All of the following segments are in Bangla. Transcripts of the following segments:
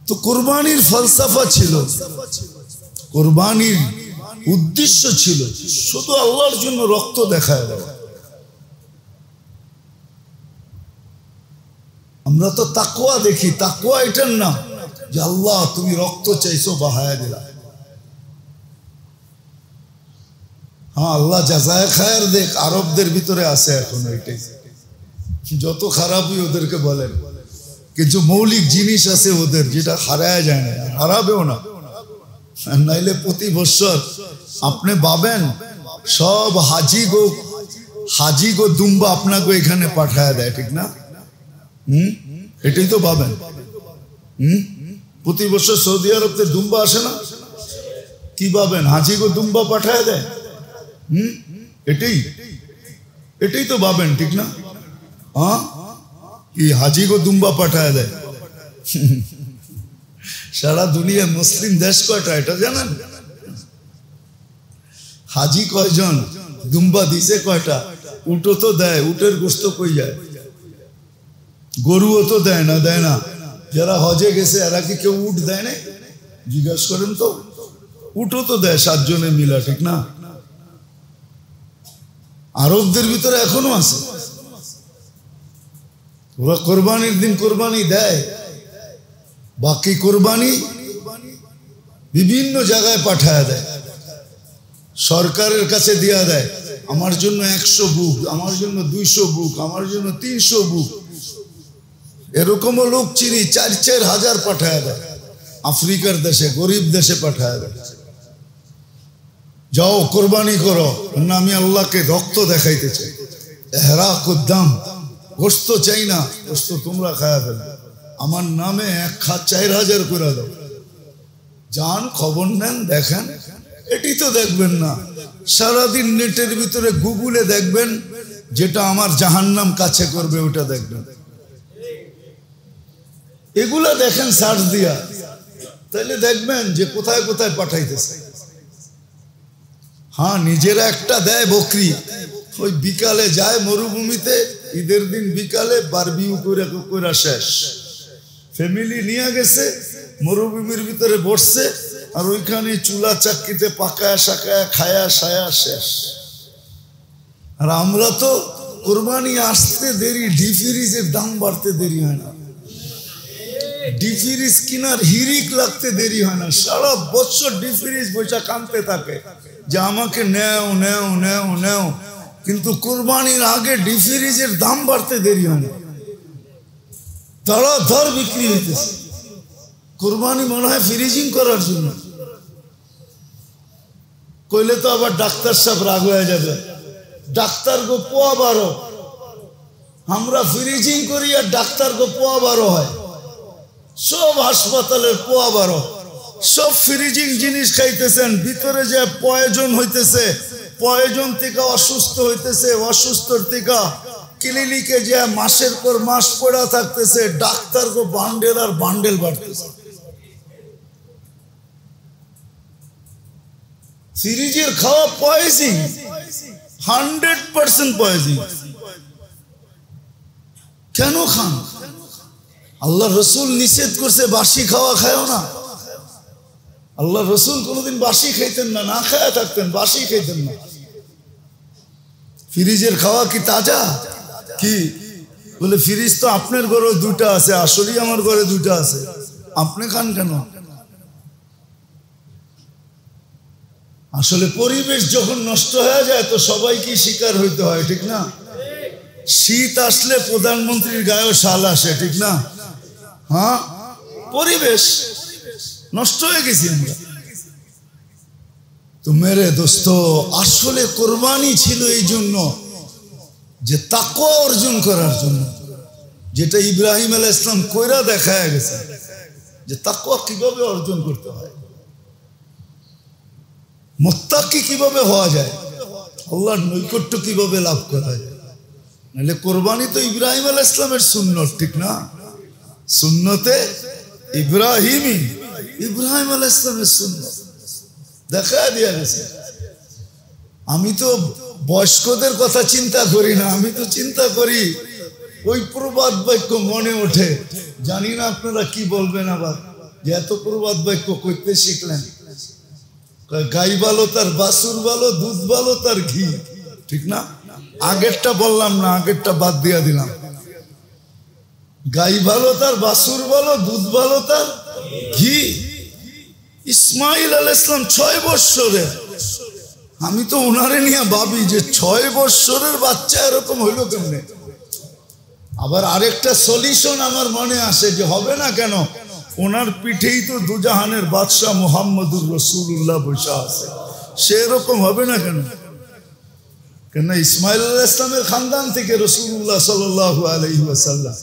তো কুরবানির ফলসফা ছিল, কুরবানির উদ্দেশ্য ছিল শুধু আল্লাহর জন্য রক্ত দেখায় দেওয়া। আমরা তো তাকওয়া দেখি, তাকওয়া এটার নাম যে আল্লাহ তুমি রক্ত চাইছো বাহায়া দিলা। হ্যাঁ, আল্লাহ জাযায়ে খায়ের দেখ, আরবদের ভিতরে আছে এখন এটাই। যত খারাপই ওদেরকে বলেন, কিছু মৌলিক জিনিস আছে ওদের যেটা হারায় যায় না, হারাবেও না। নাইলে প্রতি বছর আপনি পাবেন সব হাজি গো দুম্বা আপনাকে এখানে পাঠায় দেয়, ঠিক না? এটাই তো পাবেন। প্রতি বছর সৌদি আরবতে দুম্বা আসে না? কি পাবেন? হাজি গো দুম্বা পাঠায় দেয়। এটাই তো পাবেন, ঠিক না? হ্যাঁ, কি হাজি গো দুম্বা পাঠায় দেয়। সারা দুনিয়া মুসলিম দেশ কয়টা এটা জানেন? হাজি কয়জন, দুম্বা দিছে কয়টা? উটও তো দেয়, উটের গোস্ত কই যায়? গরুও তো দেয় না, দেয় না। যারা হজে গেছে এরা কি কেউ উট দেয় না? জিজ্ঞাসা করেন তো। উটও তো দেয় 7 জনে মিলা, ঠিক না? আরবদের ভিতরে এখনো আছে, ওরা কোরবানির দিন কোরবানি দেয়। বাকি কোরবানি বিভিন্ন জায়গায় পাঠায় দেয়, সরকারের কাছে দিয়া দেয়। আমার জন্য 100 বুক, আমার জন্য 200 বুক, আমার জন্য 300 বুক। এরকমও লোক চিনি 4-4 হাজার পাঠায় দেয় আফ্রিকার দেশে, গরিব দেশে পাঠায় দেয়। যাও কোরবানি করো না, আমি আল্লাহকে রক্ত দেখাইতে চাই। এহরাক উদ্দাম, গোস্ত চাই না, গোস্ত তোমরা খায়া ফেলবে। আমার নামে 1 খাত 4000 করে দাও। যান খবর নেন, দেখেন। এটি তো দেখবেন না, সারাদিন নেটের ভিতরে গুগলে দেখবেন যেটা আমার জাহান্নাম কাছে করবে ওটা দেখবেন। এগুলা দেখেন সার্চ দিয়া, তাহলে দেখবেন যে কোথায় কোথায় পাঠাইতেছে। হ্যাঁ, নিজেরা একটা দেয় বকরি, ওই বিকালে যায় মরুভূমিতে, ঈদের দিন বিকালে বারবিউ করে শেষ। ফ্যামিলি নিয়ে গেছে, মরুভূমির ভিতরে বসছে, আর ওইখানে চুলা চাক্কিতে পাকায় শাকায় খায়া সায়া শেষ। আর আমরা তো কোরবানি আসতে দেরি, ডি ফ্রিজের দাম বাড়তে দেরি হয় না, ডি ফ্রিজ কিনার হিরিক লাগতে দেরি হয় না। সারা বছর ডি ফ্রিজ বৈশা কানতে থাকে যে আমাকে নেও নেও নেও নেও, কিন্তু কোরবানির আগে ডি ফ্রিজের দাম বাড়তে দেরি হয় না, ধর বিক্রি হইতেছে। কোরবানি মনে হয় ফ্রিজিং করার জন্য। কইলে তো আবার ডাক্তার সাহেব রাগ হয়ে যাবে, ডাক্তার গো পোয়া 12। আমরা ফ্রিজিং করি আর ডাক্তার গো পোয়া 12 হয়। সব হাসপাতালের পোয়া 12, সব ফ্রিজিং জিনিস খাইতেছেন, ভিতরে যে পয়জন হইতেছে, পয়জন থেকে অসুস্থ হইতেছে, অসুস্থর থেকে ক্লিনিকে যে মাসের পর মাস পড়া থাকতেছে, ডাক্তার গো বান্ডেল আর বান্ডেল বাড়তেছে। ফ্রিজের খাওয়া পয়জিং, 100% পয়জিং। কেন খান? আল্লাহ রসুল নিষেধ করছে বাসি খাওয়া খায়ও না। আল্লাহ রসুল কোনোদিন বাসি খাইতেন না, না খায়া থাকতেন, বাসি খাইতেন না। ফ্রিজের খাওয়া কি তাজা? কি বলে ফ্রিজ তো আপনার ঘরে 2টা আছে, আসলেই আমার ঘরে 2টা আছে, আপনি খান কেন? আসলে পরিবেশ যখন নষ্ট হয়ে যায় তো সবাইকে শিকার হইতে হয়, ঠিক না? শীত আসলে প্রধানমন্ত্রীর গায়েও শাল আসে, ঠিক না? হ্যাঁ, পরিবেশ নষ্ট হয়ে গেছি আমরা। তো মেরে দোস্ত, আসলে কোরবানি ছিল এই জন্য যে তাকওয়া অর্জন করার জন্য, যেটা ইব্রাহিম আলাইহিস সালাম কইরা দেখায় গেছে যে তাকওয়া কিভাবে অর্জন করতে হয়, মুত্তাকি কিভাবে হওয়া যায়, আল্লাহর নৈকট্য কিভাবে লাভ করা যায়। নাহলে কোরবানি তো ইব্রাহিম আলাইহিস সালামের সুন্নত, ঠিক না? সুন্নতে ইব্রাহিমি, ইব্রাহিম আলাইহিস সালামের সুন্নত দেখা দিয়া গেছে। আমি তো বয়স্কদের কথা চিন্তা করি না, আমি তো চিন্তা করি ওই প্রবাদ বাক্য মনে ওঠে, জানি না আপনারা কি বলবেন আবার, যে এত প্রবাদ বাক্য করতে শিখলেন? গাই ভালো তার বাছুর ভালো, দুধ ভালো তার ঘি, ঠিক না? আগেরটা বললাম না, আগেরটা বাদ দিয়া দিলাম। গাই ভালো তার বাছুর ভালো, দুধ ভালো তার ঘি। ইসমাইল আলাইহিস সালাম 6 বৎসরের, আমি তো ওনারে নিয়ে ভাবি যে 6 বৎসরের বাচ্চা এরকম হইলো কেমনে? আবার আরেকটা সলিউশন আমার মনে আসে যে হবে না কেন, ওনার পিঠেই তো দুজাহানের বাদশাহ মুহাম্মদুর রাসূলুল্লাহ বসে আছে, সে এরকম হবে না কেন? কেন ইসমাইল আলাইহিস সালামের খানদান থেকে রাসূলুল্লাহ সাল্লাল্লাহু আলাইহি ওয়াসাল্লাম,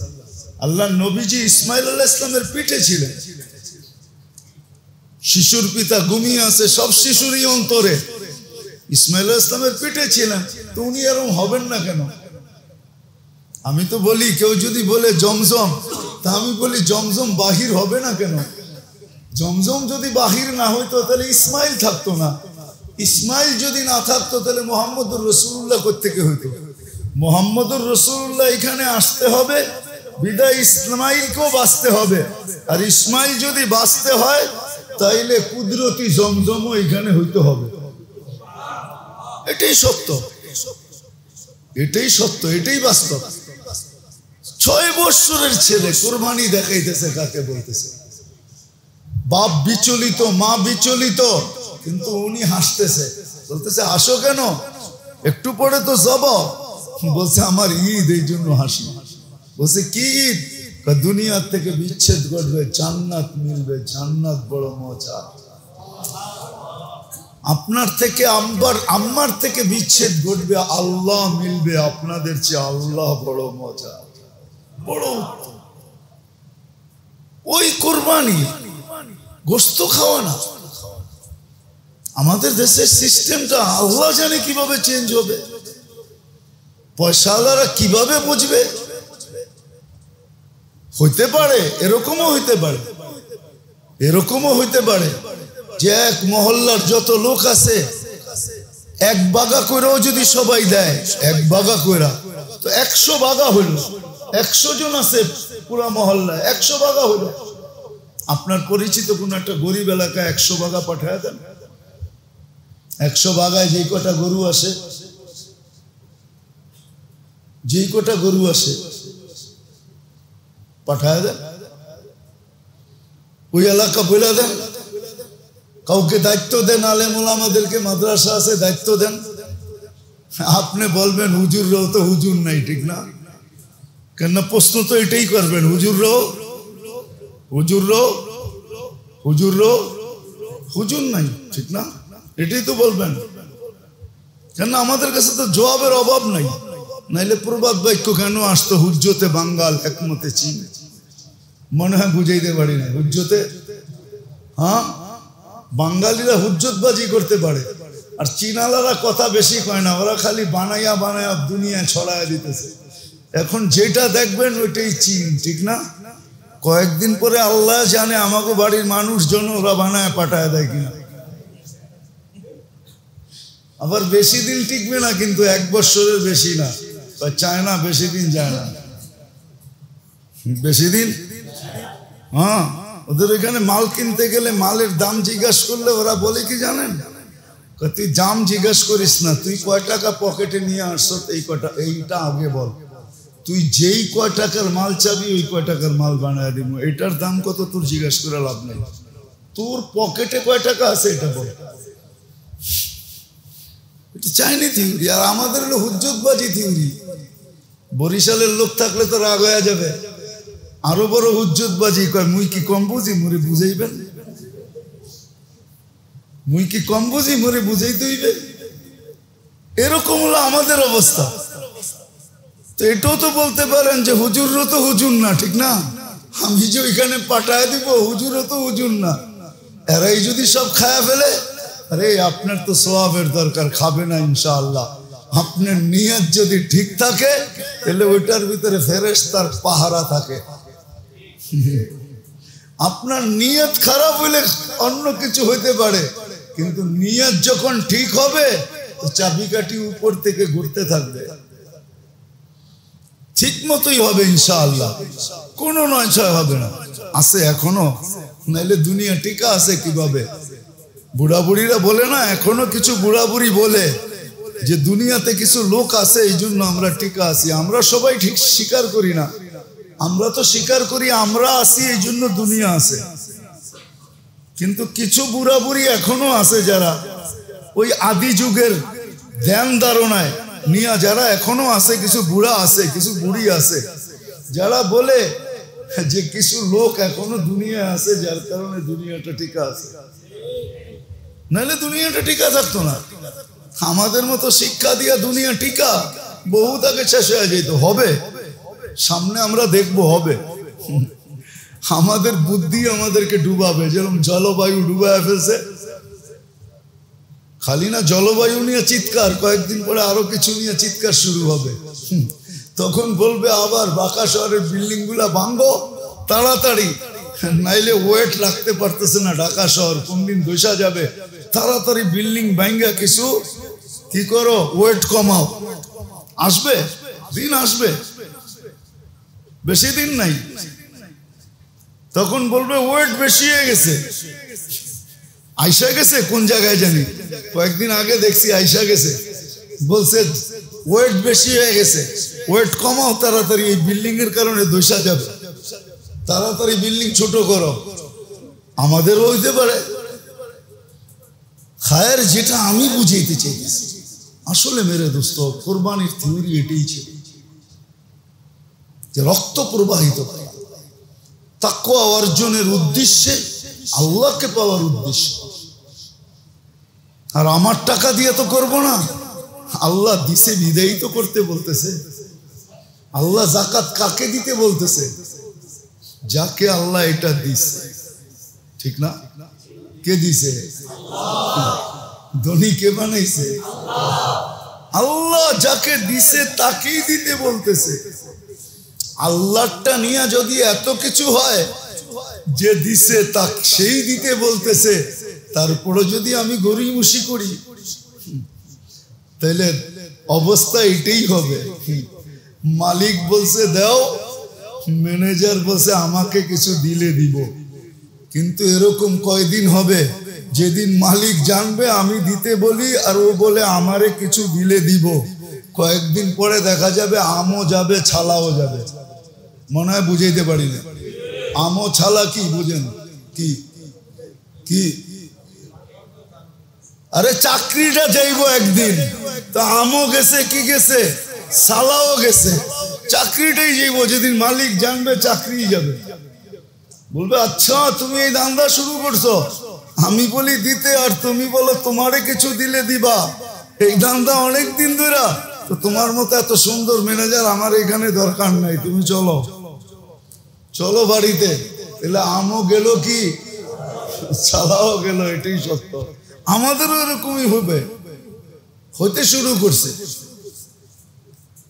আল্লাহর নবীজি ইসমাইল আলাইহিস সালামের পিঠে ছিলেন। শিশুর পিতা ঘুমিয়ে আছে, সব শিশুরই অন্তরে ইসমাইল আলাইহিস সালামের পিঠে ছিলেন, তো উনি এরকম হবেন না কেন? আমি তো বলি কেউ যদি বলে জমজম, তা আমি বলি জমজম বাহির হবে না কেন? জমজম যদি বাহির না হইতো তাহলে ইসমাইল থাকতো না, ইসমাইল যদি না থাকতো তাহলে মুহাম্মদুর রাসূলুল্লাহ কোত্থেকে হইতো? মুহাম্মদুর রাসূলুল্লাহ এখানে আসতে হবে, বিদায় ইসমাইলকেও বাঁচতে হবে। আর ইসমাইল যদি বাঁচতে হয় তাইলে কুদরতি জমজমও এখানে হইতে হবে। এটাই সত্য, এটাই সত্য, এটাই বাস্তব। 6 বৎসরের ছেলে কুরবানি দেখাইতেছে, কাকে বলতেছে? বাপ বিচলিত, মা বিচলিত, কিন্তু উনি হাসতেছে, বলতেছে আসো কেন, একটু পরে তো যাব। বলছে আমার ঈদ, এই জন্য হাসি। বলছে কি ঈদ? দুনিয়ার থেকে বিচ্ছেদ ঘটবে, জান্নাত মিলবে, জান্নাত বড় মজা। আপনার থেকে আম্মার থেকে বিচ্ছেদ ঘটবে, আল্লাহ মিলবে, আপনাদের চেয়ে আল্লাহ বড় মজা, বড়। ওই কুরবানি গোশত খাওয়া না। আমাদের দেশের সিস্টেমটা আল্লাহ জানে কিভাবে চেঞ্জ হবে, পয়সাওয়ালারা কিভাবে বুঝবে। হইতে পারে, এরকমও হইতে পারে, এরকমও হইতে পারে যে এক মহল্লার যত লোক আছে 1 বাগা করেও যদি সবাই দেয়, 1 বাগা কইরা, তো 100 বাগা হইল, 100 জন আছে পুরা মহল্লায়, 100 বাগা হইল। আপনার পরিচিত কোন একটা গরিব এলাকায় 100 বাগা পাঠায় দেন। 100 বাগায় যেই কটা গরু আসে, যেই কটা গরু আসে পাঠায় দেন, ওই এলাকা বলে দেন। কাউকে দায়িত্ব দেন, আলেম ওলামাদেরকে, মাদ্রাসা আছে, দায়িত্ব দেন। আপনি বলবেন হুজুররাও তো হুজুর নাই, ঠিক না? কেন প্রশ্ন তো এটাই করবেন, হুজুররাও হুজুর নাই, ঠিক না? এটাই তো বলবেন। কেন আমাদের কাছে তো জবাবের অভাব নাই, নাইলে প্রবাদ বাক্য কেন আসতো? হুজ্জতে বাঙ্গাল একমতে চীন, মনে হয় বুঝাইতে পারি না। হুজ্জতে, হ্যাঁ, বাঙালিরা হুজ্জতবাজি করতে পারে, আর চীনালারা কথা বেশি কয় না, ওরা খালি বানাইয়া বানাইয়া দুনিয়ায় ছড়াইয়া দিতেছে। এখন যেটা দেখবেন ওইটাই চীন, ঠিক না? কয়েকদিন পরে আল্লাহ জানে আমাকে বাড়ির মানুষজন ওরা বানায় পাঠায় দেয় কিনা। আবার বেশি দিন টিকবে না, কিন্তু 1 বৎসরের বেশি না, চায় না, বেশি দিন যায় না, বেশি দিন। হ্যাঁ, ওদের ওইখানে মাল কিনতে গেলে মালের দাম জিজ্ঞাসা করলে ওরা বলে কি জানেন? তুই দাম জিজ্ঞাসা করিস না, তুই কয় টাকা পকেটে নিয়ে আসছ এই কটা, এইটা আগে বল। তুই যেই কয় টাকার মাল চাবি ওই কয় টাকার মাল বানায় দিব, এটার দাম কত তোর জিজ্ঞাসা করে লাভ নেই। তোর পকেটে কয় টাকা আছে এটা বল। এটা চাইনি থিওরি, আর আমাদের হলো হুজ্জতবাজি থিওরি। বরিশালের লোক থাকলে তো রাগ হয়ে যাবে, আরো বড় হুজ্জতবাজি কয় মুই কি কম বুঝি, মুরে বুঝাইবেন? মুই কি কম বুঝি, মুরে বুঝাইতে হইবে। এরকম হলো আমাদের অবস্থা। তো এটাও তো বলতে পারেন যে হুজুরও তো হুজুর না, ঠিক না? আমি যে ওইখানে পাঠায় দিব, হুজুরও তো হুজুর না। এরাই যদি সব খায়া ফেলে, আরে আপনার তো সওয়াবের দরকার, খাবে না ইনশাআল্লাহ। আপনার নিয়ত যদি ঠিক থাকে তাহলে ওইটার ভিতরে ফেরেশতার পাহারা থাকে। আপনার নিয়ত খারাপ হইলে অন্য কিছু হইতে পারে, কিন্তু নিয়ত যখন ঠিক হবে তো চাবিকাঠি উপর থেকে ঘুরতে থাকবে, ঠিক মতোই হবে ইনশাআল্লাহ, কোনো নয় ছয় হবে না। আছে এখনো নাইলে দুনিয়া টিকা আছে কিভাবে? বুড়া বুড়িরা বলে না, এখনো কিছু বুড়া বুড়ি বলে যে দুনিয়াতে কিছু লোক আছে এই জন্য আমরা টিকা আছি। আমরা সবাই ঠিক স্বীকার করি না, আমরা তো স্বীকার করি আমরা আছি এই জন্য দুনিয়া আছে। কিন্তু কিছু বুড়া বুড়ি এখনো আছে যারা ওই আদি যুগের ধ্যান ধারণায় নিয়ে যারা এখনো আছে, কিছু বুড়া আছে, কিছু বুড়ি আছে যারা বলে যে কিছু লোক এখনো দুনিয়া আছে যার কারণে দুনিয়াটা টিকা আছে, নাহলে দুনিয়াটা টিকা থাকতো না। আমাদের মতো শিক্ষা দিয়া দুনিয়া টিকা বহুত আগে শেষ হয়ে যেত। হবে সামনে আমরা দেখবো হবে। আমাদের বুদ্ধি আমাদেরকে ডুবাবে, যেরকম জলবায়ু ডুবায় ফেলছে। খালি না জলবায়ু নিয়ে চিৎকার, কয়েকদিন পরে আরো কিছু নিয়ে চিৎকার শুরু হবে। তখন বলবে আবার বাঁকা শহরের বিল্ডিং গুলা ভাঙো তাড়াতাড়ি, নাইলে ওয়েট রাখতে পারতেছে না ঢাকা শহর, কোনদিন দোষা যাবে। তাড়াতাড়ি বিল্ডিং ভাঙ্গা কিছু কি করো, ওয়েট কমাও। আসবে দিন, আসবে, বেশি দিন নাই। তখন বলবে ওয়েট বেশি হয়ে গেছে, আইসা গেছে কোন জায়গায় জানি, কয়েকদিন আগে দেখছি আইসা গেছে, বলছে ওয়েট বেশি হয়ে গেছে, ওয়েট কমাও তাড়াতাড়ি, এই বিল্ডিং এর কারণে দোষা যাবে, তাড়াতাড়ি বিল্ডিং ছোট করো। আমাদেরও হইতে পারে। খায়ের যেটা আমি বুঝাইতে চাইতেছি, আসলে মেরে দোস্ত কোরবানির থিওরি এটাই ছিল যে রক্ত প্রবাহিত করে তাকওয়া অর্জনের উদ্দেশ্যে, আল্লাহকে পাওয়ার উদ্দেশ্যে। আর আমার টাকা দিয়ে তো করবো না, আল্লাহ দিছে বিদায়ী তো করতে বলতেছে। আল্লাহ যাকাত কাকে দিতে বলতেছে? যাকে আল্লাহ এটা দিছে, ঠিক না? কে দিছে? ধনী কে বানাইছে? আল্লাহ যাকে দিছে তাকেই দিতে বলতেছে। আল্লাহটা নিয়ে যদি এত কিছু হয়, যে দিছে তা সেই দিতে বলতেছে, তারপরে যদি আমি গরিমসি করি তাহলে অবস্থা এটাই হবে। মালিক বলছে দাও, ম্যানেজার বলছে আমাকে কিছু দিলে দিব। কিন্তু এরকম কয়দিন হবে যেদিন মালিক জানবে আমি দিতে বলি আর ও বলে আমারে কিছু দিলে দিব, কয়েকদিন পরে দেখা যাবে আমও যাবে ছালাও যাবে। মনে হয় বুঝাইতে পারি না। আমও ছালা কি বুঝেন? কি কি আরে চাকরিটা যাইব একদিন, তো আমও গেছে, কি গেছে, ছালাও গেছে, চাকরিটাই যাইব। যেদিন মালিক জানবে চাকরি যাবে। বলবে আচ্ছা তুমি এই ধান্দা শুরু করছো, আমি বলি দিতে আর তুমি বলো তোমারে কিছু দিলে দিবা। এই ধান্দা অনেক দিন ধরে, তো তোমার মতো এত সুন্দর ম্যানেজার আমার এখানে দরকার নাই, তুমি চলো চলো বাড়িতে। তাহলে আমও গেল কি ছালাও গেল, এটাই সত্য। আমাদেরও এরকমই হবে, হতে শুরু করছে।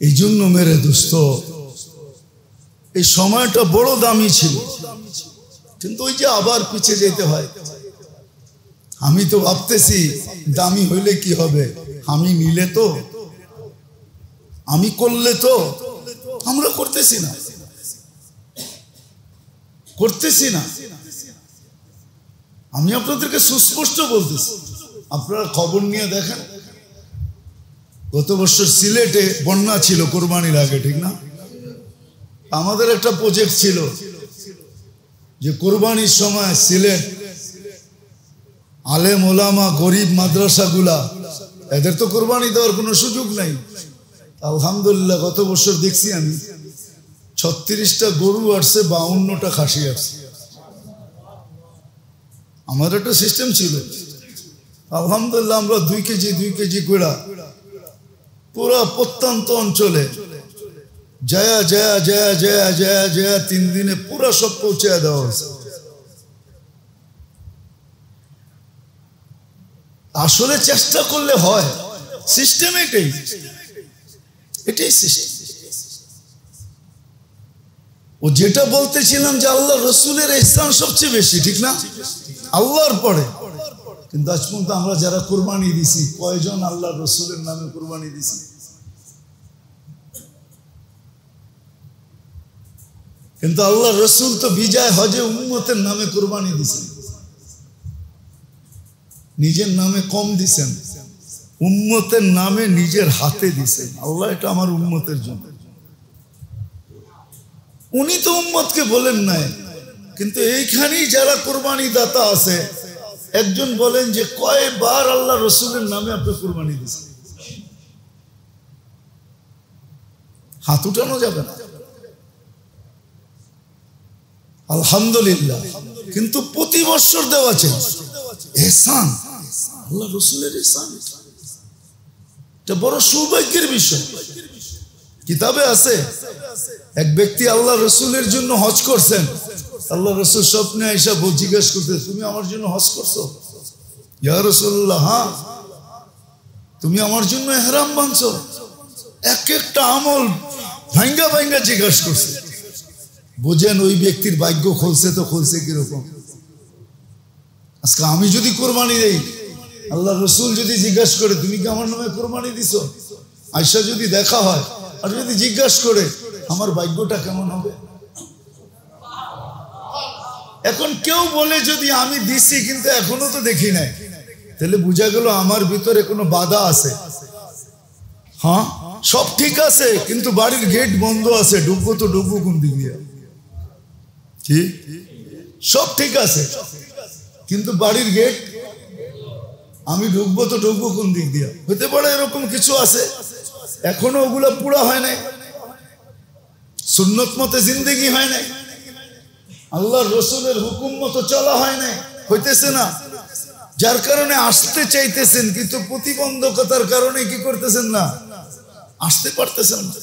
এই জন্য মেরে দোস্ত এই সময়টা বড় দামি ছিল, কিন্তু ওই যে আবার পিছিয়ে যেতে হয়। আমি তো ভাবতেছি দামি হইলে কি হবে, আমি নিলে তো, আমি করলে তো। আমরা করতেছি না, করতেছি না। আমি আপনাদেরকে সুস্পষ্ট বলতেছি, আপনারা খবর নিয়ে দেখেন। গত বছর সিলেটে বন্যা ছিল কোরবানির আগে, ঠিক না? আমাদের একটা প্রজেক্ট ছিল যে কোরবানির সময় সিলেট আলেম ওলামা গরিব মাদ্রাসাগুলা, এদের তো কোরবানি দেওয়ার কোনো সুযোগ নাই। আলহামদুলিল্লাহ গত বছর দেখছি আমি 36টা গরু আসছে, 52টা খাসি আসছে। আমার একটা সিস্টেম ছিল, আলহামদুলিল্লাহ আমরা 2 কেজি করে পুরা প্রত্যন্ত অঞ্চলে জয়া জয়া জয়া জয়া জয়া জয়া 3 দিনে পুরা সব পৌঁছে দেওয়া হয়েছে। আসলে চেষ্টা করলে হয়, সিস্টেম এটাই, এটাই সিস্টেম। ও যেটা বলতেছিলাম যে আল্লাহ রসুলের ইহসান সবচেয়ে বেশি, ঠিক না? আল্লাহর পরে। কিন্তু আজ পর্যন্ত আমরা যারা কুরবানি দিছি, কয়জন আল্লাহ রসুলের নামে কুরবানি দিছি? কিন্তু আল্লাহ রসুল তো বিজয় হজে উম্মতের নামে কুরবানি দিছেন, নিজের নামে কম দিছেন, উম্মতের নামে নিজের হাতে দিছেন। আল্লাহ এটা আমার উম্মতের জন্য। উনি তো উম্মতকে বলেন নাই, কিন্তু এইখানেই যারা কুরবানি দাতা আছে, একজন বলেন যে কয়বার আল্লাহ রসুলের নামে আপনি কুরবানি দিচ্ছেন? হাত উঠানো যাবে না, আলহামদুলিল্লাহ। কিন্তু প্রতি বছর দেওয়া চাই এহসান, আল্লাহ রসুলের এহসান, এটা বড় সৌভাগ্যের বিষয়। কিতাবে আছে এক ব্যক্তি আল্লাহ রসুলের জন্য হজ করছেন। আল্লাহ রসুল স্বপ্নে আইসা জিজ্ঞাসা করতে, তুমি আমার জন্য হজ করছো? ইয়া রাসূলুল্লাহ, হ্যাঁ। তুমি আমার জন্য ইহরাম বাঁধছো? এক একটা আমল ভাঙ্গা ভাঙ্গা জিজ্ঞাসা করছে। বুঝেন ওই ব্যক্তির ভাগ্য খুলছে তো খুলছে কিরকম। আজকে আমি যদি কোরবানি দেই, আল্লাহ রসুল যদি জিজ্ঞাসা করে তুমি কি আমার নামে কোরবানি দিছো, আয়সা যদি দেখা হয় আর যদি জিজ্ঞাসা করে, আমার ভাগ্যটা কেমন হবে? এখন কেউ বলে যদি আমি দিছি কিন্তু এখনো তো দেখি নাই, তাহলে বুঝা গেল আমার ভিতরে কোনো বাধা আছে। হ্যাঁ, সব ঠিক আছে, কিন্তু বাড়ির গেট বন্ধ আছে, ঢুকবো তো ঢুকবো কোন দিক দিয়ে? ঠিক, সব ঠিক আছে, কিন্তু বাড়ির গেট, আমি ঢুকবো তো ঢুকবো কোন দিক দিয়ে? হতে পারে এরকম কিছু আছে, এখনো ওগুলো পুরা হয় নাই, সুন্নত মতে জিন্দেগি হয় নাই, আল্লাহ রসুলের হুকুম মতো চলা হয় নাই, হইতেছে না। যার কারণে আসতে চাইতেছেন, কিন্তু প্রতিবন্ধকতার কারণে কি করতেছেন না, আসতে পারতেছেন না।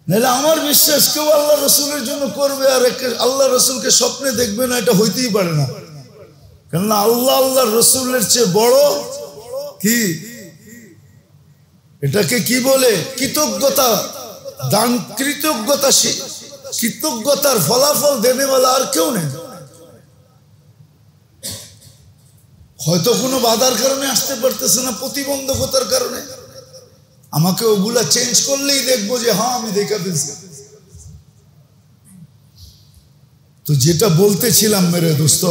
নাহলে আমার বিশ্বাস কেউ আল্লাহ রসুলের জন্য করবে আর আল্লাহ রসুলকে স্বপ্নে দেখবে না, এটা হইতেই পারে না। কেননা আল্লাহ আল্লাহ রসুলের চেয়ে বড় কি, এটাকে কি বলে, কৃতজ্ঞতা দান, কৃতজ্ঞতার ফলাফল দেনেওয়ালা আর কেউ নেই। হয়তো কোনো বাধার কারণে আসতে পারতেছে না, প্রতিবন্ধকতার কারণে। আমাকে ওগুলা চেঞ্জ করলেই দেখবো যে হ্যাঁ আমি দেখা ফেলছি। তো যেটা বলতেছিলাম মেরে দোস্ত,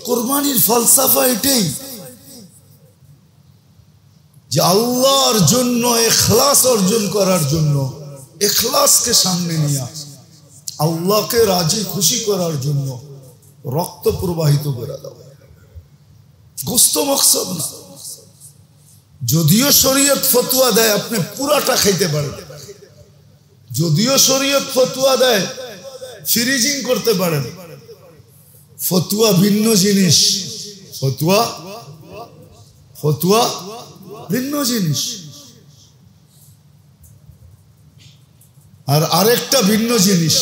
কোরবানির ফলসাফা এটাই যে আল্লাহর জন্য ইখলাস অর্জন করার জন্য, ইখলাসকে সামনে নিয়ে আল্লাহকে রাজি খুশি করার জন্য রক্ত প্রবাহিত করে দাও, গোস্ত মকসদ না। যদিও শরীয়ত ফতোয়া দেয় আপনি পুরাটা খাইতে পারেন, যদিও শরীয়ত ফতোয়া দেয় ফ্রিজিং করতে পারেন, ফতোয়া ভিন্ন জিনিস, ফতোয়া ভিন্ন জিনিস। আর আরেকটা ভিন্ন জিনিস,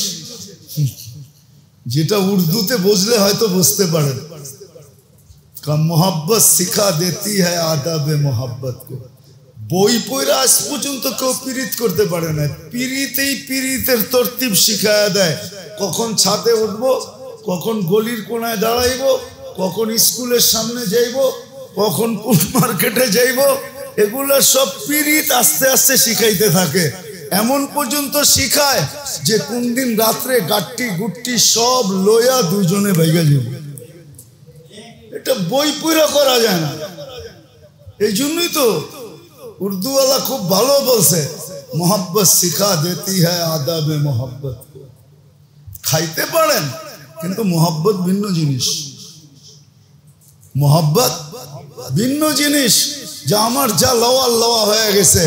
যেটা উর্দুতে বুঝলে হয়তো বুঝতে পারেন, মোহাব্বত শিখা দেতি হ্যায় আদাবে মোহাব্বত কো। বই পড়া আজ পর্যন্ত কেউ পীড়িত করতে পারে না, পীড়িতেই পীড়িতের তরতিব শিখায়া দেয়। কখন ছাদে উঠবো, কখন গলির কোনায় দাঁড়াইবো, কখন স্কুলের সামনে যাইব, কখন কোন মার্কেটে যাইব, এগুলো সব পীড়িত আস্তে আস্তে শিখাইতে থাকে। এমন পর্যন্ত শিখায় যে কোন দিন রাত্রে গাট্টি গুট্টি সব লইয়া দুজনে ভাইগা যাব। এটা বই পুরা করা যায় না। এই জন্যই তো উর্দুওয়ালা খুব ভালো বলছে, মোহাব্বত শিখা দেতি হ্যায় আদাবে মোহাব্বত। খাইতে পারেন, কিন্তু মোহাব্বত ভিন্ন জিনিস, মোহাব্বত ভিন্ন জিনিস। যা আমার যা লওয়া হয়ে গেছে,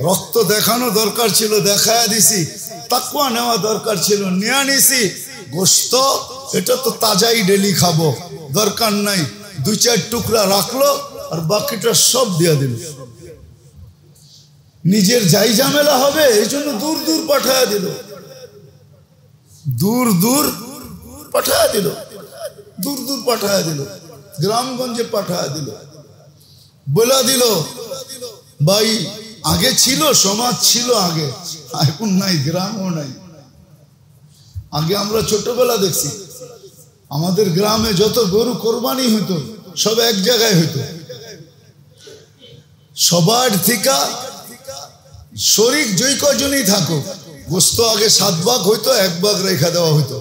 রক্ত দেখানো দরকার ছিল দেখায়া দিছি, তাকওয়া নেওয়া দরকার ছিল নিয়ে নিছি। গোশত এটা তো তাজাই ডেলি খাবো, দরকার নাই, 2-4 টুকরা রাখলো আর বাকিটা সব দিয়ে দিল। নিজের যাই ঝামেলা হবে এই জন্য দূর দূর পাঠায়া দিল, দূর দূর পাঠায়া দিল, দূর দূর পাঠায়া দিল, গ্রামগঞ্জে পাঠায়া দিল, বলা দিল ভাই আগে ছিল, সমাজ ছিল আগে, এখন নাই, গ্রামও নাই। আগে আমরা ছোটবেলা দেখছি আমাদের গ্রামে যত গরু কোরবানি হইতো সব এক জায়গায় হইতো, সবার থেকে শরীক যেই কজনই থাকো গোস্ত আগে 7 ভাগ হইতো, 1 ভাগ রেখা দেওয়া হইতো,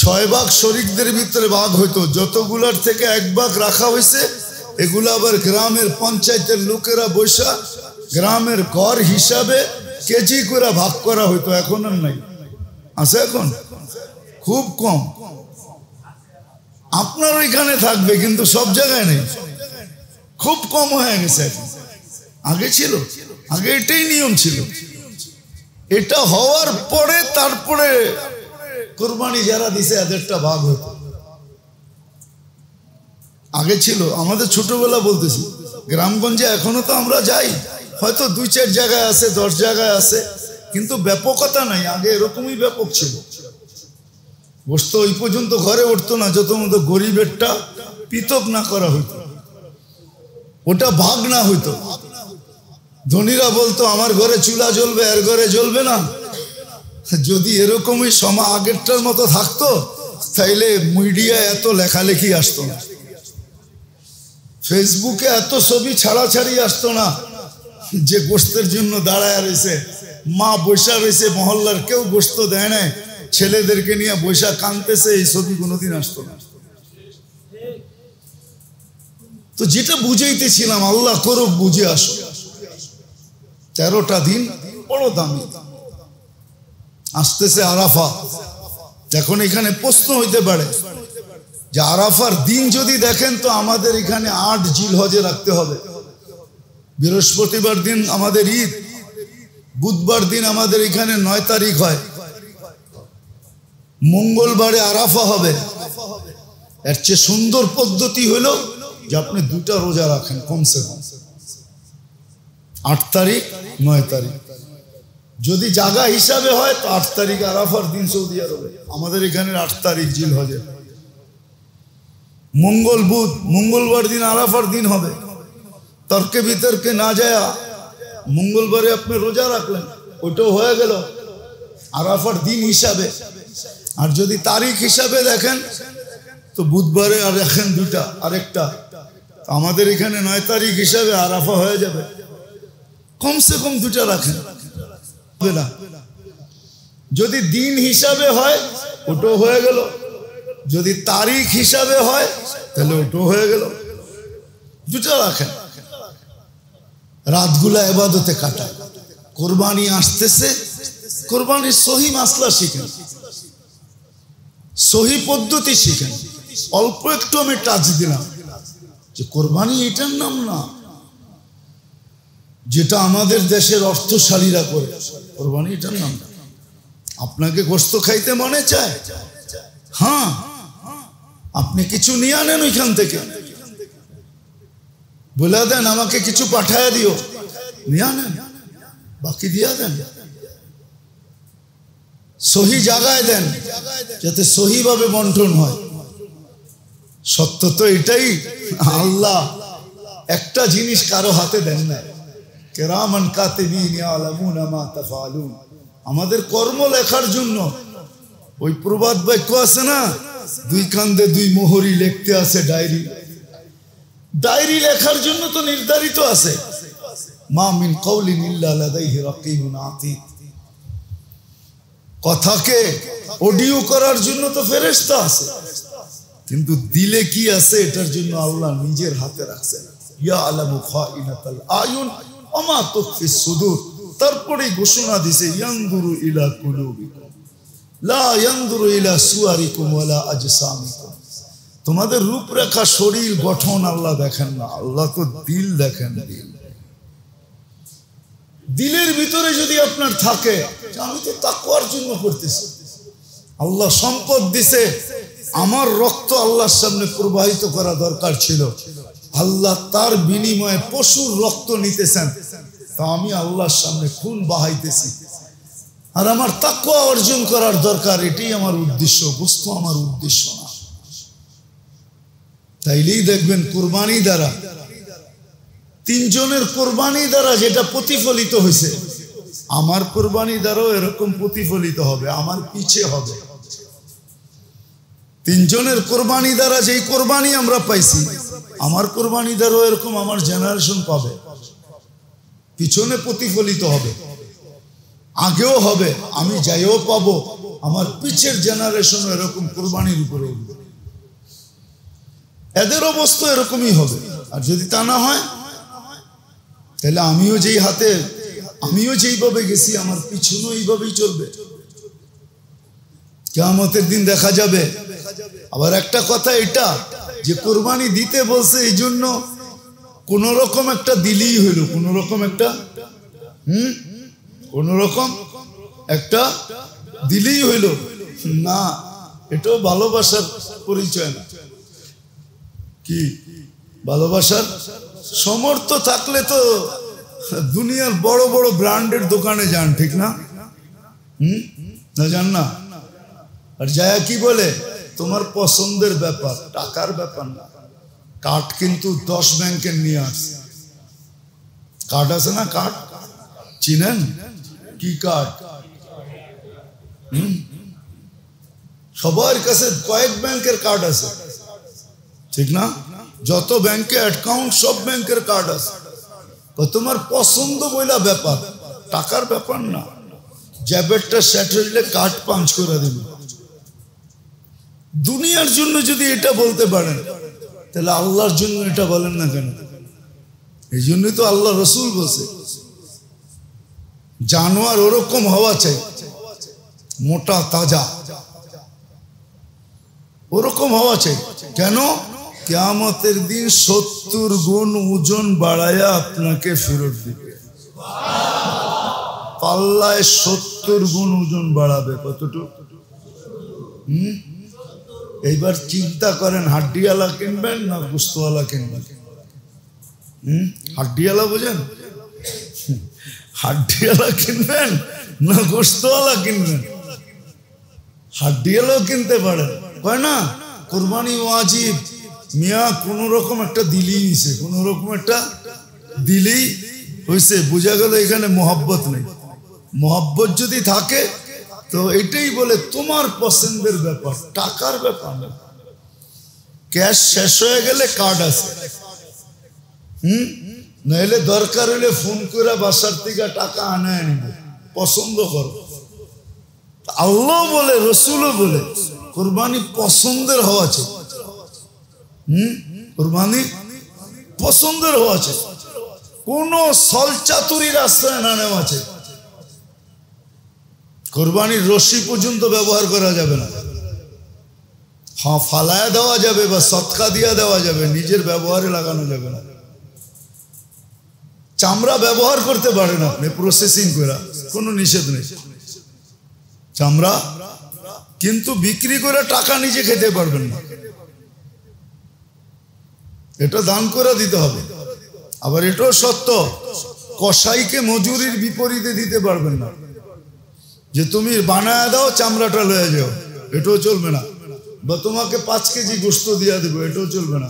6 ভাগ শরিকদের ভিতরে ভাগ হইতো। যতগুলার থেকে 1 ভাগ রাখা হয়েছে এগুলো আবার গ্রামের পঞ্চায়েতের লোকেরা বৈশা গ্রামের ঘর হিসাবে কেজি করে ভাগ করা হইতো। এখন আর নাই, আছে এখন খুব কম। আপনার ওইখানে থাকবে কিন্তু সব জায়গায় নেই, খুব কম হয়ে গেছে। আগে ছিল, আগে এটাই নিয়ম ছিল। এটা হওয়ার পরে তারপরে কুরবানি যারা দিছে এদেরটা ভাগ হতো। আগে ছিল আমাদের ছোটবেলা বলতেছি, গ্রামগঞ্জে এখনো তো আমরা যাই, হয়তো 2-4 জায়গায় আছে, 10 জায়গায় আছে, কিন্তু ব্যাপকতা নাই। আগে এরকমই ব্যাপক ছিল। গোস্ত ওই পর্যন্ত ঘরে উঠতো না যত মতো গরিবেরটা পৃথক না করা হইতো, ওটা ভাগ না হইতো। ধনীরা বলতো আমার ঘরে চুলা জ্বলবে, এর ঘরে জ্বলবে না। যদি এরকমই আগেরটার মতো থাকতো তাইলে মিডিয়ায় এত লেখালেখি আসতো না, ফেসবুকে এত ছবি ছাড়াছাড়ি আসতো না যে গোস্তের জন্য দাঁড়ায় রয়েছে, মা বৈশা রয়েছে, মহল্লার কেউ গোস্ত দেয় না, ছেলেদেরকে নিয়ে বৈশা কাঁদতেছে, এই ছবি কোনোদিন আসতো না। তো যেটা বুঝাইতেছিলাম, আল্লাহ করুক বুঝে আসো। 13টা দিন বড় দামি। আসতেছে আরাফা। এখন এখানে প্রশ্ন হইতে পারে যে আরাফার দিন যদি দেখেন তো আমাদের এখানে 8 জিলহজে রাখতে হবে। বৃহস্পতিবার দিন আমাদের ঈদ, বুধবার দিন আমাদের এখানে 9 তারিখ হয়, মঙ্গলবারে আরাফা হবে। এর চেয়ে সুন্দর পদ্ধতি হলো যে আপনি 2টা রোজা রাখেন কমসে কম, 8 তারিখ 9 তারিখ। যদি জায়গা হিসাবে হয় তো 8 তারিখ আরাফার দিন সৌদি আরবে, আমাদের এখানে 8 তারিখ জিলহজে। মঙ্গল বুধ, মঙ্গলবার দিন আরাফার দিন হবে। তর্কে বিতর্কে না যায় মঙ্গলবারে আপনি রোজা রাখলেন, ওইটাও হয়ে গেল আরাফার দিন হিসাবে। আর যদি তারিখ হিসাবে দেখেন তো বুধবারে আর রাখেন 2টা, আরেকটা আমাদের এখানে 9 তারিখ হিসাবে আরাফা হয়ে যাবে। কমসে কম 2টা রাখেন না। যদি দিন হিসাবে হয় ওটাও হয়ে গেল, যদি তারিখ হিসাবে হয় তাহলে ওটাও হয়ে গেল। 2টা রাখেন, রাতগুলা ইবাদতে কাটায়। কোরবানি আসতেছে, কোরবানির সহি মাসলা শিখেন, সহি পদ্ধতি শিখেন। অল্প একটু আমি টাচ দিলাম যে কোরবানি এটার নাম না যেটা আমাদের দেশের অর্থশালীরা করে। কোরবানি এটার নাম না। আপনাকে গোস্ত খাইতে মনে চায়, হ্যাঁ আপনি কিছু নিয়ে আনেন ওইখান থেকে, বলে দেন আমাকে কিছু পাঠায় দিও, নিয়ে আনেন, বাকি দিয়া দেন। সহি জায়গায় দেন যাতে সহি ভাবে বন্টন হয়। সত্য তো এটাই, আল্লাহ একটা জিনিস কারো হাতে দেন না, কিরামান কাতিবিন ইয়ালামুনা মা তাফআলুন। আমাদের কর্ম লেখার জন্য ওই প্রবাদ বাক্য আছে না, 2 কান্দে 2 মোহরি লিখতে আছে ডায়েরি। ডায়েরি লেখার জন্য তো নির্ধারিত আছে, মা মিন কওলিন ইল্লা লাদাইহি রাকিবুন আতীদ। কথাকে অডিও করার জন্য তো ফেরেশতা আছে, কিন্তু দিলে কি আছে এটার জন্য আল্লাহ নিজের হাতে রাখছেন। ইয়া আলামু খাইনাতাল আয়ুন ওয়া মা তুখফিস সুদূর। তারপরে ঘোষণা দিছে ইয়ানজুরু ইলা কুলুবিকুম লা ইয়ানজুরু ইলা সুয়ারিকুম ওয়ালা আজসামিকুম। তোমাদের রূপরেখা, শরীর গঠন আল্লাহ দেখেন না, আল্লাহ তো দিল দেখেন। দিলের ভিতরে যদি আপনার থাকে আমি তো তাকওয়ার জন্য করতেছি, আল্লাহ সম্পদ দিছে, আমার রক্ত আল্লাহর সামনে প্রবাহিত করা দরকার ছিল, আল্লাহ তার বিনিময়ে পশুর রক্ত নিতেছেন, তা আমি আল্লাহর সামনে খুন বাহাইতেছি, আর আমার তাকওয়া অর্জন করার দরকার, এটাই আমার উদ্দেশ্য, বস্তু আমার উদ্দেশ্য না। তাইলেই দেখবেন কোরবানি দ্বারা, 3 জনের কোরবানি দ্বারা যেটা প্রতিফলিত হয়েছে, আমার কোরবানি দ্বারাও এরকম প্রতিফলিত হবে, আমার পিছে হবে। 3 জনের কোরবানি দ্বারা যেই কোরবানি আমরা পাইছি, আমার কোরবানি দ্বারাও এরকম আমার জেনারেশন পাবে, পিছনে প্রতিফলিত হবে। আগেও হবে, আমি যাইও পাবো, আমার পিছের জেনারেশন এরকম কোরবানির উপরে উঠবে। এদের অবস্থা এরকমই হবে। আর যদি তা না হয় তাহলে আমিও যেইভাবে গেছি আমার পিছনেও এইভাবেই চলবে। কিয়ামতের দিন দেখা যাবে। আবার একটা কথা এটা যে কোরবানি দিতে বলছে এই জন্য কোন রকম একটা দিলেই হইল, কোন রকম একটা দিলেই হইল না, এটাও ভালোবাসার পরিচয় না। কি ভালোবাসার সমর্থ থাকলে তো দুনিয়ার বড় বড় ব্র্যান্ডের দোকানে যান, ঠিক না? না যান না? আর যায় কি বলে তোমার পছন্দের ব্যাপার, টাকার ব্যাপার না। কার্ড কিন্তু 10 ব্যাংকের নিয়ে আসছে। কার্ড আছে না? কার্ড চিনেন? কি কার্ড? সবার কাছে কয়েক ব্যাংকের কার্ড আছে, ঠিক না? যত ব্যাংকে অ্যাকাউন্ট সব ব্যাংকের কার্ড আছে। তোমার পছন্দ বইলা ব্যাপার, টাকার ব্যাপার না। জ্যাবেটটা সেট হইলে কার্ড পাঞ্চ করে দিবে। দুনিয়ার জন্য যদি এটা বলতে পারেন তাহলে আল্লাহর জন্য এটা বলেন না কেন? এই জন্যই তো আল্লাহ রসুল বলছে জানোয়ার ওরকম হওয়া চাই, মোটা তাজা ওরকম হওয়া চাই। কেন? কিয়ামতের দিন 70 গুণ ওজন বাড়ায়া আপনাকে ফেরত দিবে। পাল্লায় 70 গুণ ওজন বাড়াবে। কতটুকু? এইবার চিন্তা করেন, হাড্ডিওয়ালা কিনবেন না গোস্তওয়ালা কিনবেন? হাড্ডিওয়ালা বোঝেন? হাড্ডিওয়ালা কিনবেন না গোস্তওয়ালা কিনবেন? হাড্ডিওয়ালাও কিনতে পারেন, কয় না কোরবানি ওয়াজিব। মিয়া কোন রকম একটা দিলেই হয়েছে, কোন রকম একটা দিলেই হয়েছে। বোঝা গেল এখানে মোহাব্বত নেই। মোহাব্বত যদি থাকে তো এটাই বলে তোমার পছন্দের ব্যাপার, টাকার ব্যাপার না। ক্যাশ শেষ হয়ে গেলে কার্ড আছে, নাহলে দরকার হলে ফোন করে বাসার থেকে টাকা আনায় নিবে, পছন্দ করো। আল্লাহ বলে, রসুলও বলে কোরবানি পছন্দের হওয়া চাই। কোরবানি পছন্দের হওয়া চাই, কোন সলচাতুরির আশ্রয় না নেওয়া চাই। কোরবানির রশি পর্যন্ত ব্যবহার করা যাবে না। হ্যাঁ, ফালায়া দেওয়া যাবে বা সৎকা দিয়া দেওয়া যাবে, নিজের ব্যবহারে লাগানো যাবে না। চামড়া ব্যবহার করতে পারেন আপনি প্রসেসিং করে, কোনো নিষেধ নেই চামড়া, কিন্তু বিক্রি করে টাকা নিজে খেতে পারবেন না, এটা দান করে দিতে হবে। আবার এটাও সত্য, কসাইকে মজুরির বিপরীতে দিতে পারবেন না, যে তুমি বানায় দাও চামড়াটা লয়ে যাও, এটাও চলবে না। বা তোমাকে 5 কেজি গোস্ত দিয়া দেবো, এটাও চলবে না।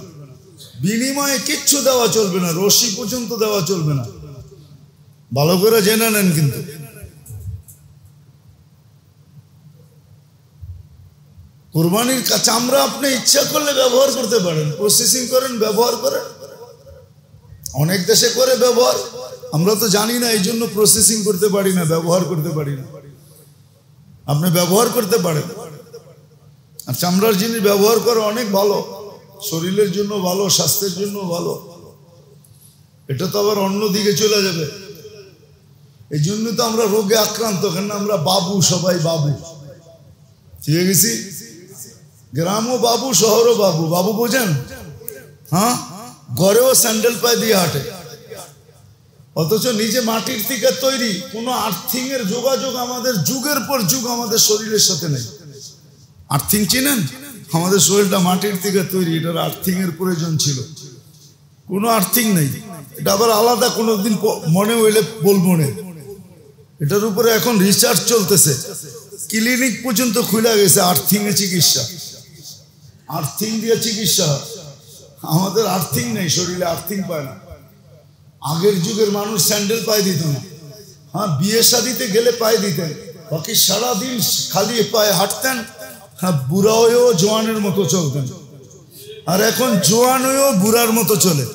বিনিময়ে কিচ্ছু দেওয়া চলবে না, রশি পর্যন্ত দেওয়া চলবে না। ভালো করে জেনে নেন। কিন্তু কোরবানির চামড়া আপনি ইচ্ছা করলে ব্যবহার করতে পারেন, প্রসেসিং করেন, ব্যবহার করেন। অনেক দেশে করে ব্যবহার, আমরা তো জানি না, এই জন্য প্রসেসিং করতে পারি না, ব্যবহার করতে পারি না। আপনি ব্যবহার করতে পারেন। আর চামড়ার জিনিস ব্যবহার করা অনেক ভালো, শরীরের জন্য ভালো, স্বাস্থ্যের জন্য ভালো। এটা তো আবার অন্য দিকে চলে যাবে। এই জন্য তো আমরা রোগে আক্রান্ত, কেন আমরা বাবু, সবাই বাবু ঠিক গেছি। গ্রামও বাবু, শহরও বাবু। বাবু বোঝেন? হ্যাঁ, ঘরেও স্যান্ডেল পায়ে দিয়ে হাঁটে, অথচ নিজে মাটির থেকে তৈরি। কোনো আর্থিং এর যোগাযোগ আমাদের যুগের পর যুগ আমাদের শরীরের সাথে নেই। আর্থিং চিনেন? আমাদের শরীরটা মাটির থেকে তৈরি, এটার আর্থিং এর প্রয়োজন ছিল, কোনো আর্থিং নেই। এটা আবার আলাদা কোনোদিন মনে হইলে বলবো না। এটার উপরে এখন রিসার্চ চলতেছে, ক্লিনিক পর্যন্ত খুলে গেছে আর্থিং এ চিকিৎসা, আর্থিং দিয়ে চিকিৎসা। আমাদের আর্থিং নেই, শরীরে আর্থিং পায় না। আগের যুগের মানুষ স্যান্ডেল পায়ে দিত না, হ্যাঁ, বিয়ে শাদিতে গেলে পায়ে দিতেন, বাকি সারাদিন খালি পায়ে হাঁটতেন। হ্যাঁ, বুড়া হয়েও জোয়ানের মতো চলতেন। আর এখন জোয়ান হয়েও বুড়ার মতো চলে।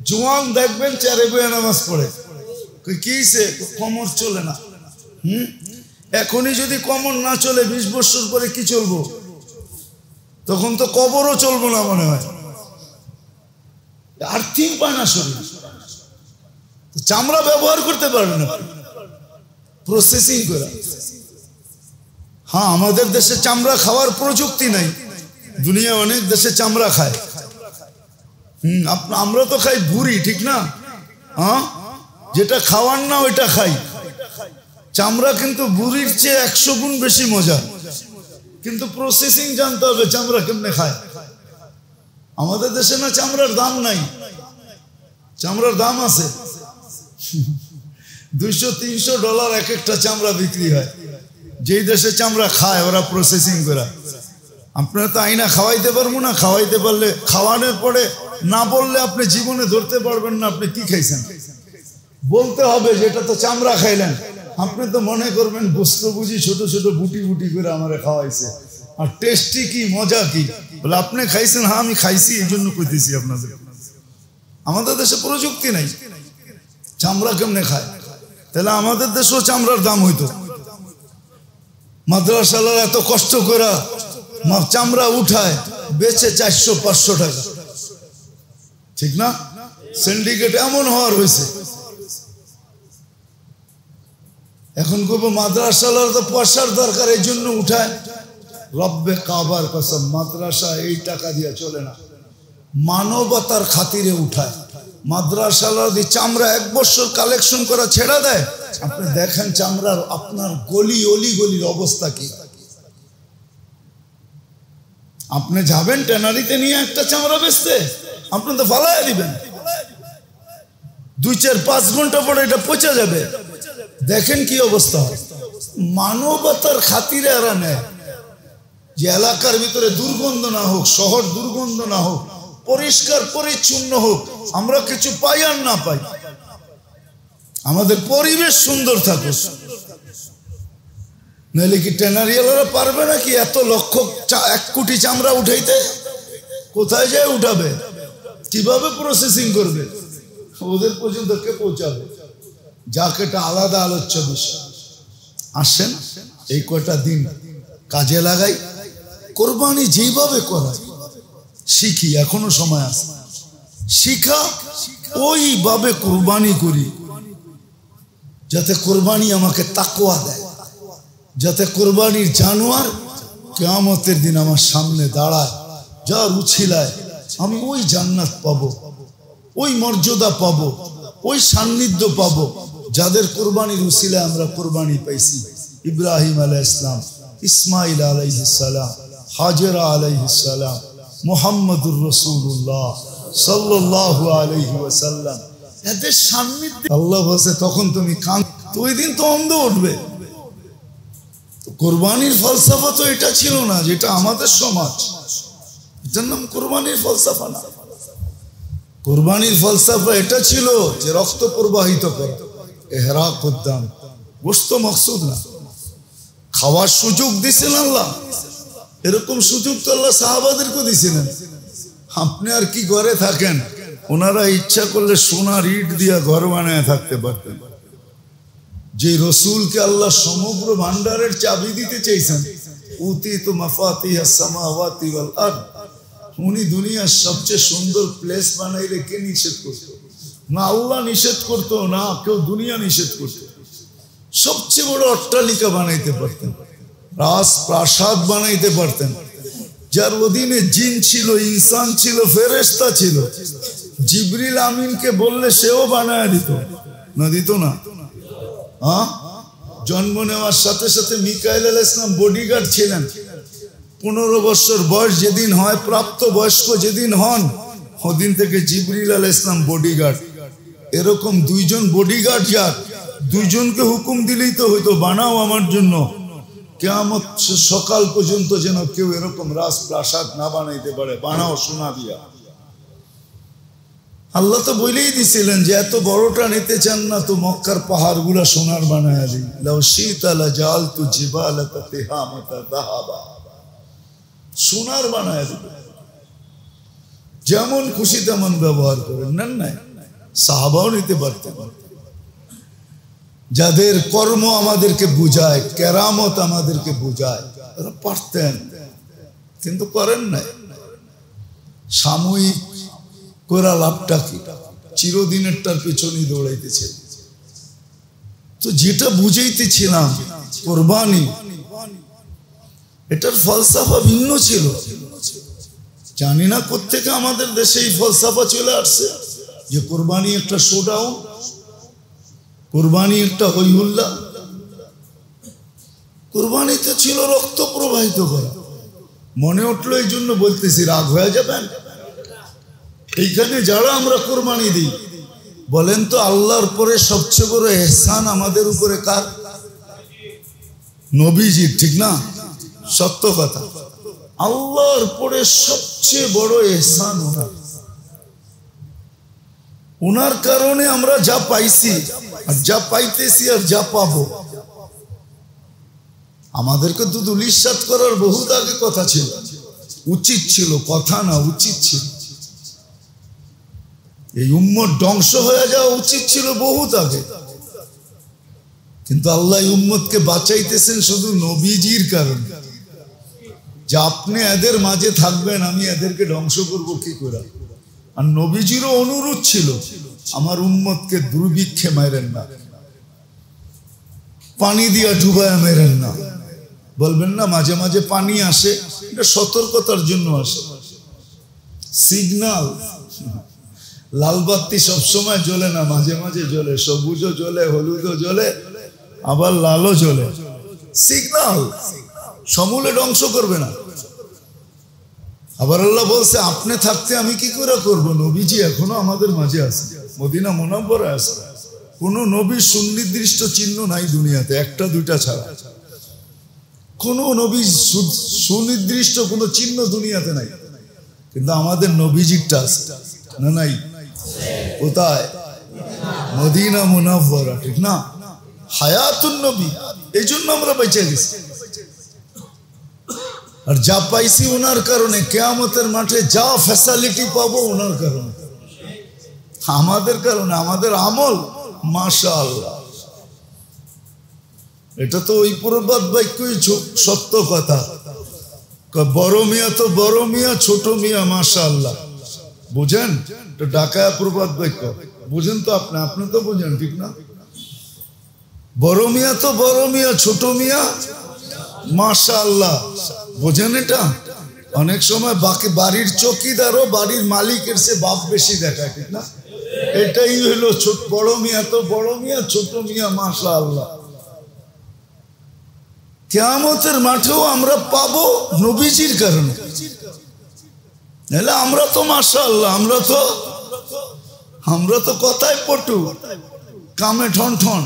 জোয়ান দেখবেন 4 বয়ে নামাজ পড়ে, কি সে কোমর চলে না, এখনই যদি কমন না চলে 20 বছর পরে কি চলবো? তখন তো কবরও চলবো না মনে হয়। আর্থিং পায় না শরীর, চামড়া ব্যবহার করতে পারবে না প্রসেসিং করে। হ্যাঁ, আমাদের দেশে চামড়া খাওয়ার প্রযুক্তি নাই, দুনিয়া অনেক দেশে চামড়া খায়। আমরা তো খাই ভুড়ি, ঠিক না? হ্যাঁ, যেটা খাওয়ার না ওইটা খাই। চামড়া কিন্তু ভুড়ির চেয়ে 100 গুণ বেশি মজা, কিন্তু প্রসেসিং জানতে হবে চামড়া কেমনে খায়। আমাদের দেশে না চামড়ার দাম নাই, চামড়ার দাম আছে। $200-300 এক একটা চামড়া বিক্রি হয়। যেই দেশে চামড়া খায় ওরা প্রসেসিং করে। আপনারা তো আইনা খাওয়াইতে পারবো না, খাওয়াইতে পারলে খাওয়ানোর পরে না বললে আপনি জীবনে ধরতে পারবেন না আপনি কি খাইছেন। বলতে হবে যে এটা তো চামড়া খাইলেন, আপনি তো মনে করবেন গোস্ত বুঝি ছোট ছোট বুটি বুটি করে আমারে খাওয়াইছে, আর টেস্টি কি মজা কি। বলে আপনি খাইছেন? হ্যাঁ আমি খাইছি, এই জন্য কইতেছি আপনাদের। আমাদের দেশে প্রযুক্তি নাই, চামড়া কেমনে খায়। তাহলে আমাদের দেশেও চামড়ার দাম হইতো। মাদ্রাসালার এত কষ্ট করে চামড়া উঠায়, বেচে 400-500 টাকা, ঠিক না? সিন্ডিকেট এমন হওয়ার হয়েছে। এখন কব মাদ্রাসালার তো পয়সার দরকার, এই জন্য উঠায়। রব্বে কাবার কসম, মাদ্রাসা এই টাকা দিয়ে চলে না, মানবতার খাতিরে উঠায়। মাদ্রাসালার দিয়ে চামড়া 1 বছর কালেকশন করা ছেড়ে দেয়। আপনি দেখেন চামড়ার আপনার গলি গলির অবস্থা কি। আপনি যাবেন ট্যানারিতে নিয়ে একটা চামড়া বেচতে, আপনি তো ফালাইয়া দিবেন, 2-4-5 ঘন্টা পরে এটা পচে যাবে। দেখেন কি অবস্থা হয়। মানবতার খাতিরে এরা নেয় যে এলাকার ভিতরে দুর্গন্ধ না হোক, শহর দুর্গন্ধ না হোক, পরিষ্কার পরিচ্ছন্ন হোক, আমরা কিছু পাই আর না পাই, আমাদের পরিবেশ সুন্দর থাকুক। নাহলে কি ট্যানারিয়ালরা পারবে নাকি এত লক্ষ 1 কোটি চামড়া উঠাইতে? কোথায় যায় উঠাবে? কিভাবে প্রসেসিং করবে? ওদের পর্যন্ত কে পৌঁছাবে? যাকে এটা আলাদা আলোচ্য বিষয়। আসেন এই কয়টা দিন কাজে লাগাই, কোরবানি যেভাবে করায় শিখি, এখনো সময় আছে। শিখা ওইভাবে কোরবানি করি যাতে কোরবানি আমাকে তাকওয়া দেয়, যাতে কোরবানির জানোয়ার কিয়ামতের দিন আমার সামনে দাঁড়ায়, যার উছিলায় আমি ওই জান্নাত পাবো, ওই মর্যাদা পাবো, ওই সান্নিধ্য পাবো যাদের কোরবানির উছিলায় আমরা কোরবানি পাইছি। ইব্রাহিম আলাইহিস সালাম, ইসমাইল আলাইহিস সালাম, হাজেরা আলাইহিস সালাম, মুহাম্মদুর রাসূলুল্লাহ সাল্লাল্লাহু আলাইহি ওয়াসাল্লাম, এদের সান্নিধ্য আল্লাহ বলছে তখন তুমি কান, তো ওই দিন তো অন্ধ উঠবে। কোরবানির ফলসফা তো এটা ছিল না যেটা আমাদের সমাজ, এটার নাম কোরবানির ফলসফা না। কোরবানির ফলসফা এটা ছিল যে রক্ত প্রবাহিত করা, ইহরাক উদ্দাম, গোশত মকসুদ না। খাওয়ার সুযোগ দিয়েছেন আল্লাহ, এরকম সুযোগ তো আল্লাহ সাহাবাদেরকে দিয়েছিলেন। আপনি আর কি ঘরে থাকেন, ওনারা ইচ্ছা করলে সোনার ইট দিয়া ঘর বানায় থাকতে পারতেন। যে রসুলকে আল্লাহ সমগ্র ভান্ডারের চাবি দিতে চাইছেন, উতিতু মাফাতিহাস সামাওয়াতি ওয়াল আরদ, উনি দুনিয়ার সবচেয়ে সুন্দর প্লেস বানাইলে কে নিষেধ করতো? না আল্লাহ নিষেধ করতো, না কেউ দুনিয়া নিষেধ করতো। সবচেয়ে বড় অট্টালিকা বানাইতে পারতেন, রাজপ্রাসাদ বানাইতে পারতেন, যার অধীনে জিন ছিল, ইনসান ছিল, ফেরেশতা ছিল। জিবরিল আমিনকে বললে সেও বানায় দিত না? দিত না? হ্যাঁ, জন্ম নেওয়ার সাথে সাথে মিকাইল আলাইহিস সালাম বডিগার্ড ছিলেন। 15 বছর বয়স যেদিন হয়, প্রাপ্ত বয়স্ক যেদিন হন, ওদিন থেকে জিবরিল আলাইহিস সালাম বডিগার্ড। এরকম 2 জন বডিগার্ড, যার 2 জনকে হুকুম দিলেই তো হয়তো বানাও আমার জন্য, কিয়ামত সকাল পর্যন্ত যেন কেউ এরকম রাজপ্রাসাদ না বানাইতে পারে, বানাও সোনা দিয়া। আল্লাহ তো বলেই দিছিলেন যে এত বড়টা নিতে চান না তো মক্কার পাহাড় গুলা সোনার বানায় দিই, লাউ শিতা লাজালতু জিবালাকা তিহামাতা যাহাবা, সোনার বানায় দিবে। যেমন খুশি তেমন ব্যবহার করেন, নেন নাই, সাহাবাও নিতে পারতেন। যাদের কর্ম আমাদেরকে বুঝায়, কেরামত আমাদেরকে বুঝায়, তারা পারতেন কিন্তু করেন নাই। সাময়িক করা লাভটা কি? চিরদিনেরটার পেছনেই দৌড়াইতেছে। তো যেটা বুঝাইতেছিলাম কোরবানি, এটার ফলসাফা ভিন্ন ছিল। জানি না কোত্থেকে আমাদের দেশে এই ফলসাফা চলে আসছে যে কোরবানি একটা শোডাউন, কোরবানি একটা হইহুল্লা। কোরবানিতে ছিল রক্ত প্রবাহিত করা। মনে উঠলো এই জন্য বলতেছি, রাগ হয়ে যাবেন। এইখানে যারা আমরা কোরবানি দিই, বলেন তো আল্লাহর পরে সবচেয়ে বড় এহসান আমাদের উপরে কার? নবীজির, ঠিক না? সত্য কথা। আল্লাহর পরে সবচেয়ে বড় এহসান ওনার। ওনার কারণে আমরা যা পাইছি আর যা পাইতেছি আর যা পাবো। আমাদেরকে তো দুলিশাত করার বহুত আগে কথা ছিল, উচিত ছিল, কথা না উচিত ছিল। এই উম্মত ধ্বংস হয়ে যাওয়া উচিত ছিল বহুত আগে, কিন্তু আল্লাহ উম্মতকে বাঁচাইতেছেন শুধু নবীজির কারণে। যে আপনি এদের মাঝে থাকবেন, আমি এদেরকে ধ্বংস করব কি করে? আর নবীজিরও অনুরোধ ছিল, আমার উম্মতকে দুর্ভিক্ষে মারেন না, পানি দিয়া ডুবায়া মেরেন না। বলবেন না মাঝে মাঝে পানি আসে, এটা সতর্কতার জন্য আসে, সিগনাল। লাল বাতি সবসময় জ্বলে না, মাঝে মাঝে জ্বলে, সবুজও জ্বলে, হলুদও জ্বলে, আবার লালও জ্বলে। সিগনাল, সমূলে ধ্বংস করবে না। আবার আল্লাহ বলছে আপনি থাকতে আমি কি করে করবো? নবীজি এখনো আমাদের মাঝে আছে, মদিনা মুনাওয়ারায় আছে। কোন নবীর সুনির্দিষ্ট চিহ্ন নাই দুনিয়াতে, একটা দুইটা ছাড়া। কোন নবীর সুনির্দিষ্ট কোন চিহ্ন দুনিয়াতে নাই, কিন্তু আমাদের নবীজিরটা আছে না? নাই? কোথায়? মদিনা মুনাওয়ারা, ঠিক না? হায়াতুন নবী। এই জন্য আমরা বেঁচে গেছি। আর যা পাইছি ওনার কারণে, কিয়ামতের মাঠে যা ফ্যাসিলিটি পাবো ওনার কারণে, আমাদের কারণে, আমাদের আমল। মাশাআল্লাহ, এটা তো ওই প্রবাদ বাক্যই সত্য কথা। বড় মিয়া তো বড় মিয়া, ছোট মিয়া মাশাআল্লাহ। বুঝেন তো? ঢাকায় প্রবাদ বাক্য বুঝেন তো? আপনি তো বুঝেন, ঠিক না? বড় মিয়া তো বড় মিয়া, ছোট মিয়া মাশাআল্লাহ। বোঝেন এটা? অনেক সময় বাকি বাড়ির চৌকিদারও বাড়ির মালিকের সে বাপ বেশি দেখায়, ঠিক না? এটাই হলো বড় মিয়া তো বড় মিয়া, ছোট মিয়া মাশাআল্লাহ। কিয়ামতের মাঠেও আমরা পাবো নবীজির কারণে। নাহলে আমরা তো মাশাআল্লাহ, আমরা তো কথায় পটু, কামে ঠন ঠন।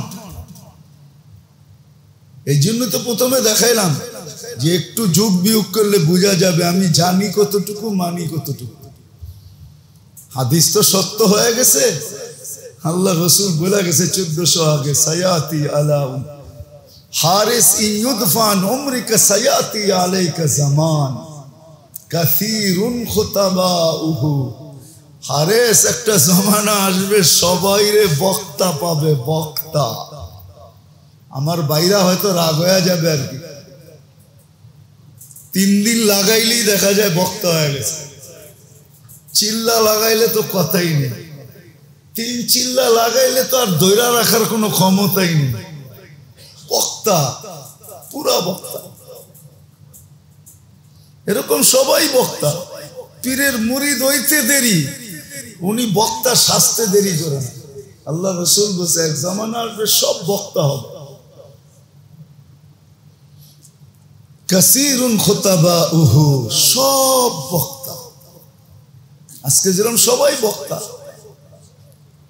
এই জন্য তো প্রথমে দেখাইলাম যে একটু যোগ বিয়োগ করলে বোঝা যাবে আমি জানি কতটুকু, মানি কতটুকু। হাদিস তো সত্য হয়ে গেছে। আল্লাহ রসুল বলে গেছে 1400 আগে, সায়াতি আলা হারিস ইউদফান উমরিকা সায়াতি আলাইকা জামান কাসীরুন খুতাবাউহু। হারিস, একটা জামানা আসবে সবাই রে বক্তা পাবে, বক্তা। আমার বাইরা হয়তো রাগ হয়ে যাবে আর কি, 3 দিন লাগাইলেই দেখা যায় বক্তা হয়ে গেছে। চিল্লা লাগাইলে তো কথাই নেই, 3 চিল্লা লাগাইলে তো আর ধৈরা রাখার কোনো ক্ষমতাই নেই। বক্তা, পুরা বক্তা। এরকম সবাই বক্তা। পীরের মুরিদ হইতে দেরি, উনি বক্তা সাজতে দেরি করে না। আল্লাহ রসুল বলছে এক জামানা আসবে সব বক্তা হবে। কাসীরুন খুতাবাউহু, সব বক্তা। আজকে যেরকম সবাই বক্তা,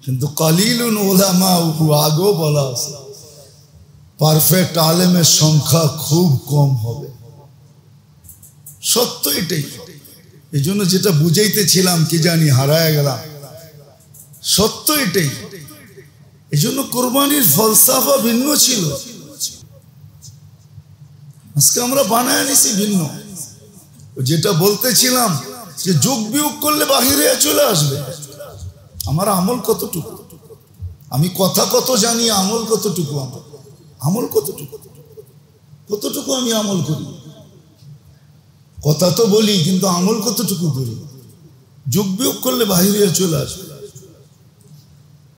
কিন্তু কালিলুন উলামাউহু, আগেও বলা আছে পারফেক্ট আলেমের সংখ্যা খুব কম হবে। সত্য এটাই। এই জন্য যেটা বুঝাইতেছিলাম কি জানি হারায় গেলাম, সত্য এটাই। এই জন্য কোরবানির ফলসাফা ভিন্ন ছিল, আজকে আমরা বানায় নিছি ভিন্ন। যেটা বলতেছিলাম যে যোগ বিয়োগ করলে বাহিরে চলে আসবে। আমার আমল কতটুকু, আমি কথা কত জানি, আমল কতটুকু, আমল কতটুকু, কতটুকু আমি আমল করি। কথা তো বলি কিন্তু আমল কতটুকু করি। যোগ বিয়োগ করলে বাহিরে চলে আসবে।